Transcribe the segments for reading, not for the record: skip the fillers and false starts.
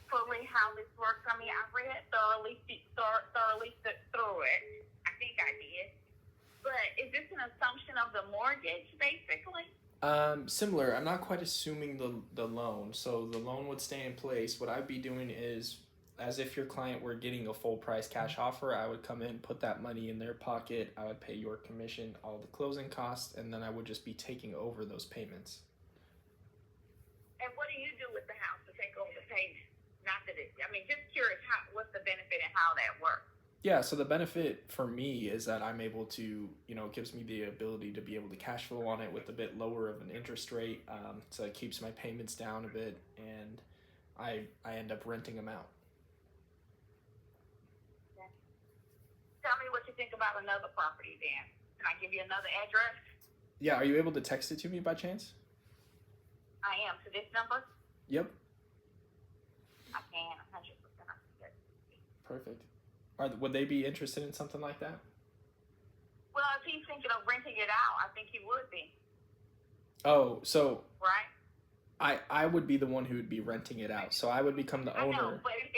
fully how this works. I mean, I read thoroughly through it. I think I did. But is this an assumption of the mortgage, basically? Similar. I'm not quite assuming the loan. So the loan would stay in place. What I'd be doing is, as if your client were getting a full price cash offer, I would come in, put that money in their pocket. I would pay your commission, all the closing costs, and then I would just be taking over those payments. And what do you do with the house to take over the payment? Not that it. I mean, just curious. What's the benefit and how that works? Yeah, so the benefit for me is that I'm able to, it gives me the ability to be able to cash flow on it with a bit lower of an interest rate. So it keeps my payments down a bit, and I end up renting them out. Okay. Tell me what you think about another property, then. Can I give you another address? Yeah, are you able to text it to me by chance? I am to this number. Yep. I can 100%. Perfect. Would they be interested in something like that? Well, if he's thinking of renting it out, I think he would be. Oh, so right? I would be the one who would be renting it out. So I would become the owner. I know, but if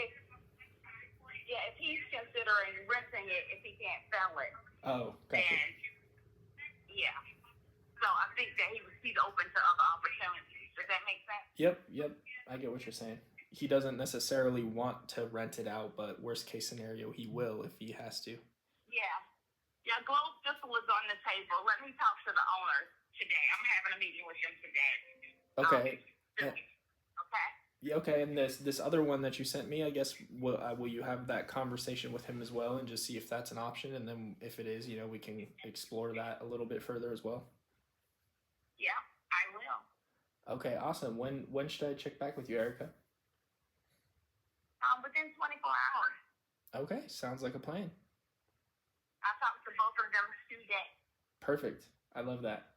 he's considering renting it, if he can't sell it, oh, gotcha. then yeah. So I think that he's open to other opportunities. Does that make sense? Yep. I get what you're saying. He doesn't necessarily want to rent it out, but worst case scenario, he will if he has to. Yeah, Globe just was on the table. Let me talk to the owners today. I'm having a meeting with them today. Okay. Okay. Yeah, okay, and this other one that you sent me, I guess, will you have that conversation with him as well and just see if that's an option, and then if it is, we can explore that a little bit further as well? Yeah, I will. Okay, awesome. When should I check back with you, Erica? Within 24 hours. Okay, sounds like a plan. I talked to both of them today. Perfect. I love that.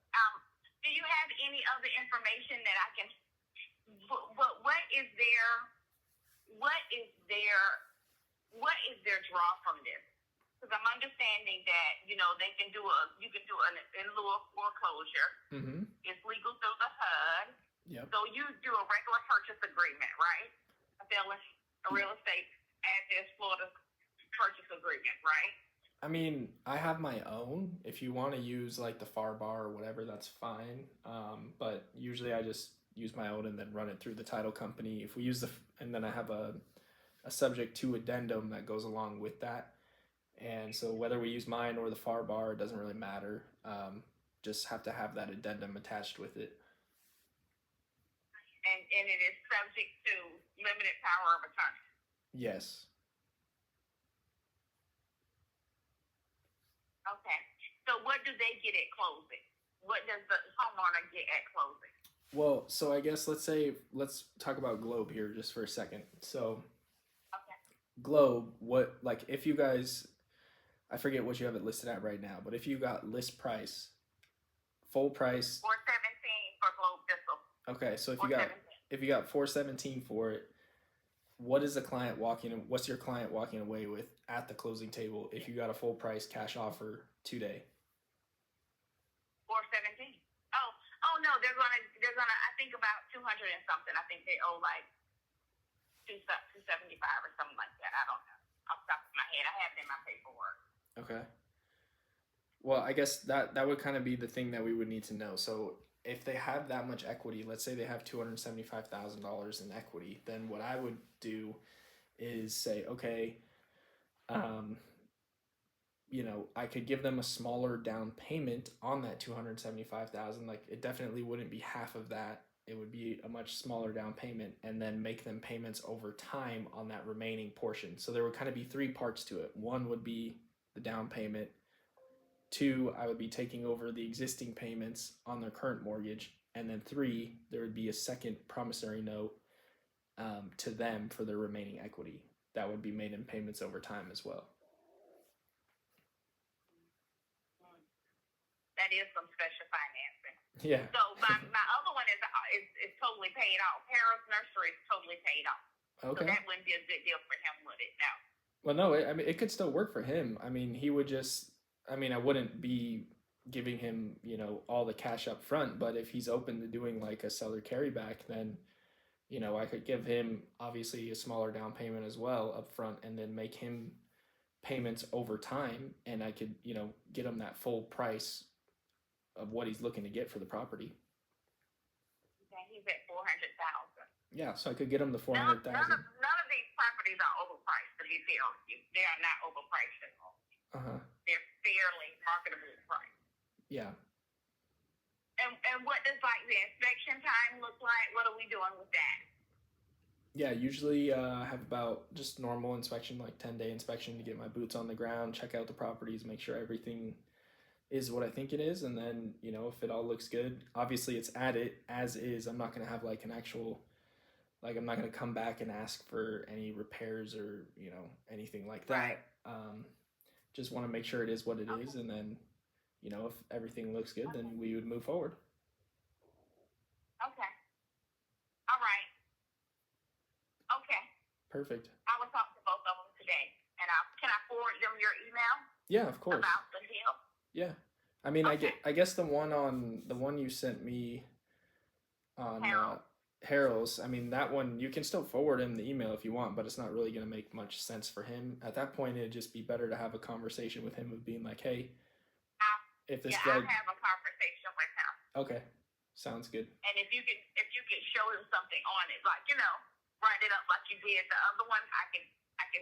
Do you have any other information that I can? What is their draw from this? Because I'm understanding that you can do an in lieu of foreclosure. Mm-hmm. It's legal through the HUD. Yep. So you do a regular purchase agreement, right? A real estate as is Florida purchase agreement, right? I mean, I have my own. If you want to use like the FAR bar or whatever, that's fine. But usually I just use my own and then run it through the title company. If we use and then I have a subject to addendum that goes along with that. And so whether we use mine or the FAR bar, it doesn't really matter. Just have to have that addendum attached with it. And it is subject to limited power of attorney. Yes. Okay. So what do they get at closing? What does the homeowner get at closing? Well, so I guess let's talk about Globe here just for a second. So okay. Globe, if you guys, I forget what you have it listed at right now, but if you got list price, full price, $417 for Globe Thistle. Okay, so if you got $417 for it, what's your client walking away with at the closing table if you got a full price cash offer today? $417. Oh no, they're gonna. I think about 200 and something. I think they owe like 275 or something like that. I don't know off the top of my head. I have it in my paperwork. Okay. Well, I guess that would kind of be the thing that we would need to know. So if they have that much equity, let's say they have $275,000 in equity, then what I would do is say, okay, I could give them a smaller down payment on that $275,000. Like it definitely wouldn't be half of that. It would be a much smaller down payment, and then make them payments over time on that remaining portion. So there would kind of be three parts to it. One would be the down payment. Two, I would be taking over the existing payments on their current mortgage. And then three, there would be a second promissory note to them for their remaining equity that would be made in payments over time as well. That is some special financing. Yeah. So my other one is totally paid off. Harris Nursery is totally paid off. Okay. So that wouldn't be a good deal for him, would it? No. Well, no. I mean, it could still work for him. I mean, he would just. I mean, I wouldn't be giving him, all the cash up front. But if he's open to doing like a seller carryback, then, I could give him obviously a smaller down payment as well up front, and then make him payments over time, and I could, get him that full price of what he's looking to get for the property. Okay, he's at 400,000. Yeah, so I could get him the None 400,000. of these properties are overpriced. To be fair with you, they are not overpriced at all. They're fairly marketable priced. Yeah. And what does like the inspection time look like? What are we doing with that? Yeah, usually I have about just normal inspection, like 10-day inspection, to get my boots on the ground, check out the properties, make sure everything is what I think it is, and then if it all looks good, obviously it's at it as is. I'm not gonna have like an actual, like, I'm not gonna come back and ask for any repairs or anything like that. Right. Just want to make sure it is what it is, and then if everything looks good, then we would move forward. Okay. All right. Okay. Perfect. I will talk to both of them today, and can I forward them your email? Yeah, of course. About the deal. Yeah, I mean, Okay. I guess the one you sent me on Harold's, I mean, that one you can still forward him the email if you want, but it's not really going to make much sense for him at that point. It'd just be better to have a conversation with him of being like, hey, if this guy. I'll have a conversation with him. Okay, sounds good. And if you could show him something on it, like write it up like you did the other one, I can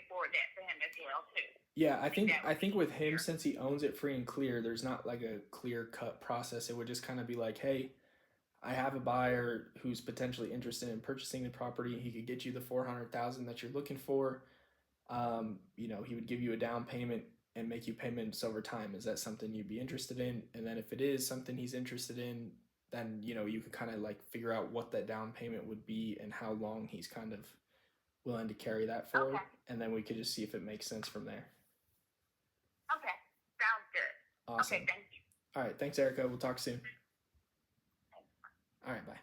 forward that to him as well too. Yeah, I think with him, since he owns it free and clear, there's not like a clear cut process. It would just kind of be like, hey, I have a buyer who's potentially interested in purchasing the property. He could get you the 400,000 that you're looking for. He would give you a down payment and make you payments over time. Is that something you'd be interested in? And then if it is something he's interested in, then you could kind of like figure out what that down payment would be and how long he's kind of willing to carry that for. Okay. And then we could just see if it makes sense from there. Okay, sounds good. Awesome. Okay, thank you. All right, thanks, Erica. We'll talk soon. All right, bye.